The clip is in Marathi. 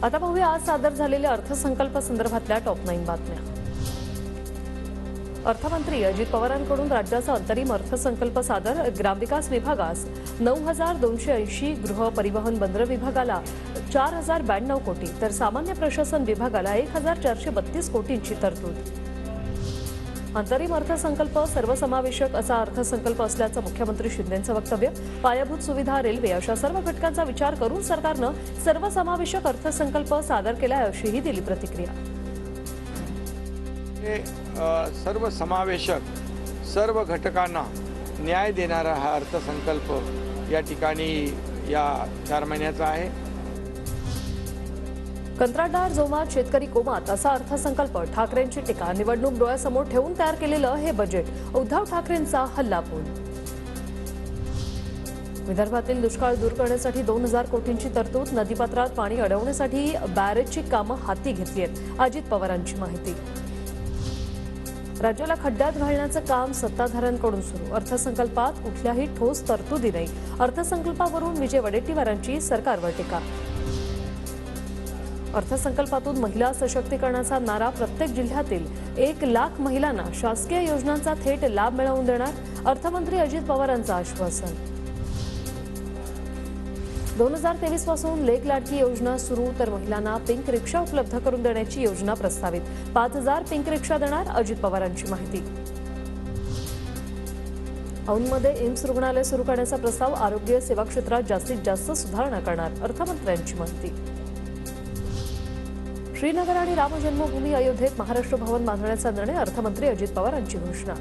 आता पाहूया आज सादर झालेल्या अर्थसंकल्प संदर्भातल्या टॉप 9 बातम्या। अर्थमंत्री अजित पवारांकडून राज्याचा अंतरिम अर्थसंकल्प सादर। ग्रामविकास विभागास 9,280, गृह परिवहन बंदर विभागाला 4,092 कोटी तर सामान्य प्रशासन विभागाला 1,432 कोटींची तरतूद। अंतरिम अर्थसंकल्प सर्वसमावेशक असा अर्थसंकल्प असल्याचं मुख्यमंत्री शिंदेंचं वक्तव्य। पायाभूत सुविधा, रेल्वे अशा सर्व घटकांचा विचार करून सरकारनं सर्वसमावेशक अर्थसंकल्प सादर केलाय अशीही दिली प्रतिक्रिया। सर्वसमावेशक सर्व घटकांना न्याय देणारा हा अर्थसंकल्प या ठिकाणी या 4 महिन्याचा आहे। कंत्राटदार जोमात, शेतकरी कोमात असा अर्थसंकल्प। ठाकरेंची टीका। निवडणूक डोळ्यासमोर ठेवून तयार केलेलं हे बजेट। उद्धव ठाकरेंचा हल्लाबोल। विदर्भातील दुष्काळ दूर करण्यासाठी 2,000 कोटींची तरतूद। नदीपात्रात पाणी अडवण्यासाठी बॅरेजची कामं हाती घेतली आहेत। अजित पवारांची माहिती। राज्याला खड्ड्यात घालण्याचं काम सत्ताधाऱ्यांकडून सुरू। अर्थसंकल्पात कुठल्याही ठोस तरतुदी नाही। अर्थसंकल्पावरून विजय वडेट्टीवारांची सरकारवर टीका। अर्थसंकल्पातून महिला सशक्तीकरणाचा नारा। प्रत्येक जिल्ह्यातील 1,00,000 महिलांना शासकीय योजनांचा थेट लाभ मिळवून देणार। अर्थमंत्री अजित पवारांचं आश्वासन। 2023 पासून लेक लाडकी योजना सुरू तर महिलांना पिंक रिक्षा उपलब्ध करून देण्याची योजना प्रस्तावित। 5,000 पिंक रिक्षा देणार। अजित पवारांची माहिती। औंधमध्ये एम्स रुग्णालय सुरू करण्याचा प्रस्ताव। आरोग्य सेवा क्षेत्रात जास्तीत जास्त सुधारणा करणार। अर्थमंत्र्यांची माहिती। श्रीनगर आणि राम जन्मभूमी अयोध्येत महाराष्ट्र भवन बांधण्याचा निर्णय। अर्थमंत्री अजित पवारांची घोषणा।